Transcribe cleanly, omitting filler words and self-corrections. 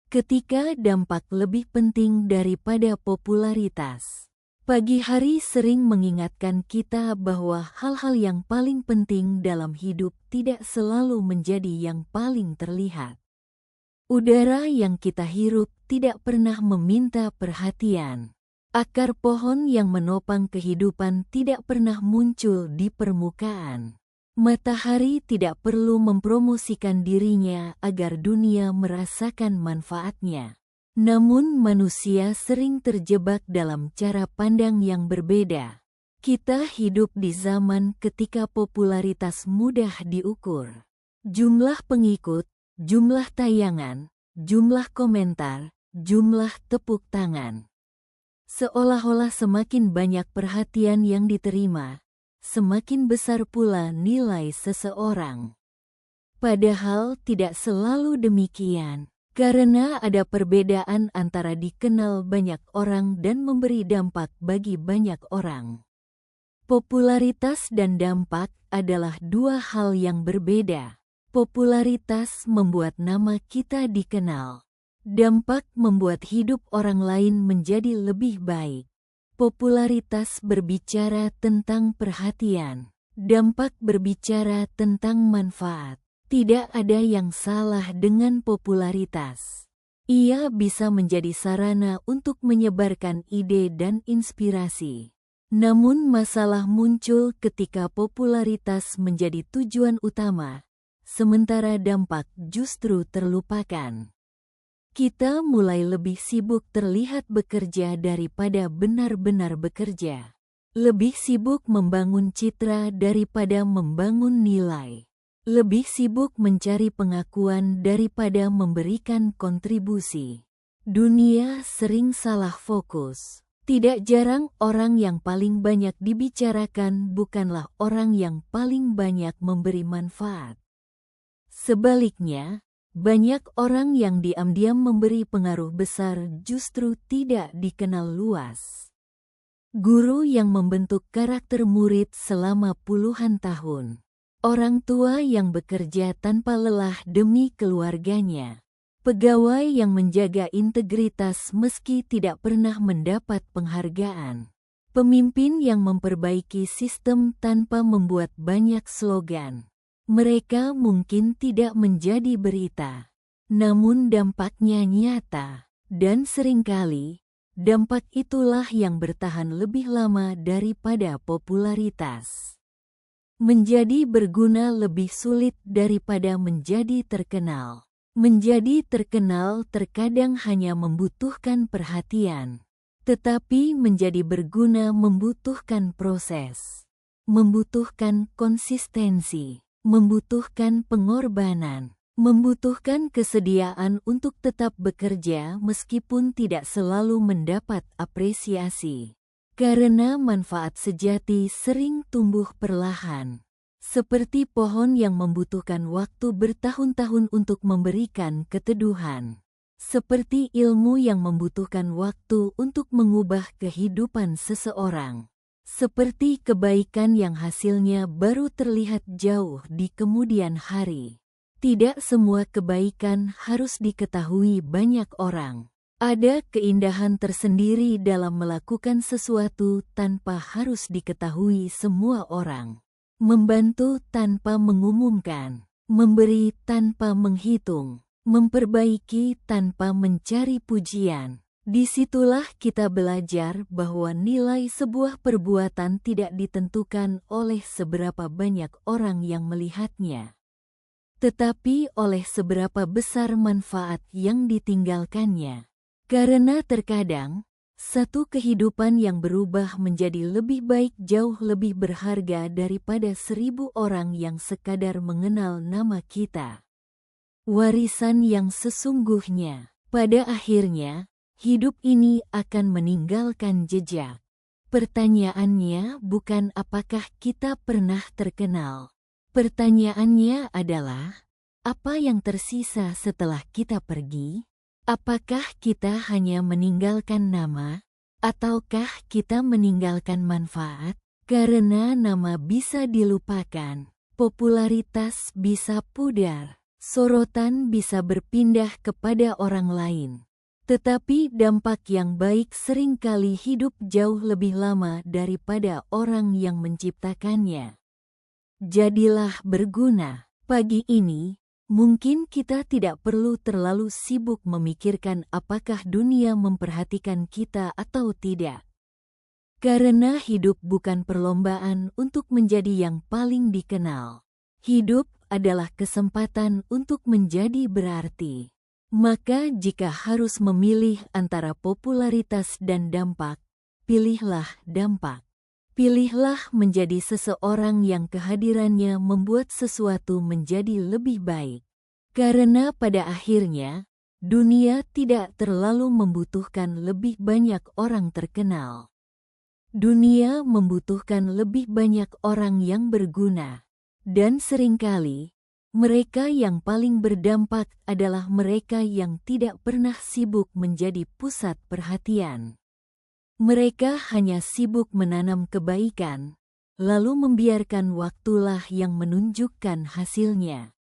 ketika dampak lebih penting daripada popularitas. Pagi hari sering mengingatkan kita bahwa hal-hal yang paling penting dalam hidup tidak selalu menjadi yang paling terlihat. Udara yang kita hirup tidak pernah meminta perhatian. Akar pohon yang menopang kehidupan tidak pernah muncul di permukaan. Matahari tidak perlu mempromosikan dirinya agar dunia merasakan manfaatnya. Namun manusia sering terjebak dalam cara pandang yang berbeda. Kita hidup di zaman ketika popularitas mudah diukur. Jumlah pengikut, jumlah tayangan, jumlah komentar, jumlah tepuk tangan. Seolah-olah semakin banyak perhatian yang diterima, semakin besar pula nilai seseorang. Padahal tidak selalu demikian. Karena ada perbedaan antara dikenal banyak orang dan memberi dampak bagi banyak orang. Popularitas dan dampak adalah dua hal yang berbeda. Popularitas membuat nama kita dikenal. Dampak membuat hidup orang lain menjadi lebih baik. Popularitas berbicara tentang perhatian. Dampak berbicara tentang manfaat. Tidak ada yang salah dengan popularitas. Ia bisa menjadi sarana untuk menyebarkan ide dan inspirasi. Namun masalah muncul ketika popularitas menjadi tujuan utama, sementara dampak justru terlupakan. Kita mulai lebih sibuk terlihat bekerja daripada benar-benar bekerja. Lebih sibuk membangun citra daripada membangun nilai. Lebih sibuk mencari pengakuan daripada memberikan kontribusi. Dunia sering salah fokus. Tidak jarang orang yang paling banyak dibicarakan bukanlah orang yang paling banyak memberi manfaat. Sebaliknya, banyak orang yang diam-diam memberi pengaruh besar justru tidak dikenal luas. Guru yang membentuk karakter murid selama puluhan tahun. Orang tua yang bekerja tanpa lelah demi keluarganya. Pegawai yang menjaga integritas meski tidak pernah mendapat penghargaan. Pemimpin yang memperbaiki sistem tanpa membuat banyak slogan. Mereka mungkin tidak menjadi berita, namun dampaknya nyata. Dan seringkali, dampak itulah yang bertahan lebih lama daripada popularitas. Menjadi berguna lebih sulit daripada menjadi terkenal. Menjadi terkenal terkadang hanya membutuhkan perhatian. Tetapi menjadi berguna membutuhkan proses. Membutuhkan konsistensi. Membutuhkan pengorbanan. Membutuhkan kesediaan untuk tetap bekerja meskipun tidak selalu mendapat apresiasi. Karena manfaat sejati sering tumbuh perlahan. Seperti pohon yang membutuhkan waktu bertahun-tahun untuk memberikan keteduhan. Seperti ilmu yang membutuhkan waktu untuk mengubah kehidupan seseorang. Seperti kebaikan yang hasilnya baru terlihat jauh di kemudian hari. Tidak semua kebaikan harus diketahui banyak orang. Ada keindahan tersendiri dalam melakukan sesuatu tanpa harus diketahui semua orang. Membantu tanpa mengumumkan. Memberi tanpa menghitung. Memperbaiki tanpa mencari pujian. Disitulah kita belajar bahwa nilai sebuah perbuatan tidak ditentukan oleh seberapa banyak orang yang melihatnya, tetapi oleh seberapa besar manfaat yang ditinggalkannya. Karena terkadang, satu kehidupan yang berubah menjadi lebih baik jauh lebih berharga daripada 1000 orang yang sekadar mengenal nama kita. Warisan yang sesungguhnya, pada akhirnya, hidup ini akan meninggalkan jejak. Pertanyaannya bukan apakah kita pernah terkenal. Pertanyaannya adalah, apa yang tersisa setelah kita pergi? Apakah kita hanya meninggalkan nama, ataukah kita meninggalkan manfaat? Karena nama bisa dilupakan, popularitas bisa pudar, Sorotan bisa berpindah kepada orang lain, tetapi dampak yang baik seringkali hidup jauh lebih lama daripada orang yang menciptakannya. Jadilah berguna. Pagi ini, mungkin kita tidak perlu terlalu sibuk memikirkan apakah dunia memperhatikan kita atau tidak. Karena hidup bukan perlombaan untuk menjadi yang paling dikenal. Hidup adalah kesempatan untuk menjadi berarti. Maka jika harus memilih antara popularitas dan dampak, pilihlah dampak. Pilihlah menjadi seseorang yang kehadirannya membuat sesuatu menjadi lebih baik. Karena pada akhirnya, dunia tidak terlalu membutuhkan lebih banyak orang terkenal. Dunia membutuhkan lebih banyak orang yang berguna. Dan seringkali, mereka yang paling berdampak adalah mereka yang tidak pernah sibuk menjadi pusat perhatian. Mereka hanya sibuk menanam kebaikan, lalu membiarkan waktulah yang menunjukkan hasilnya.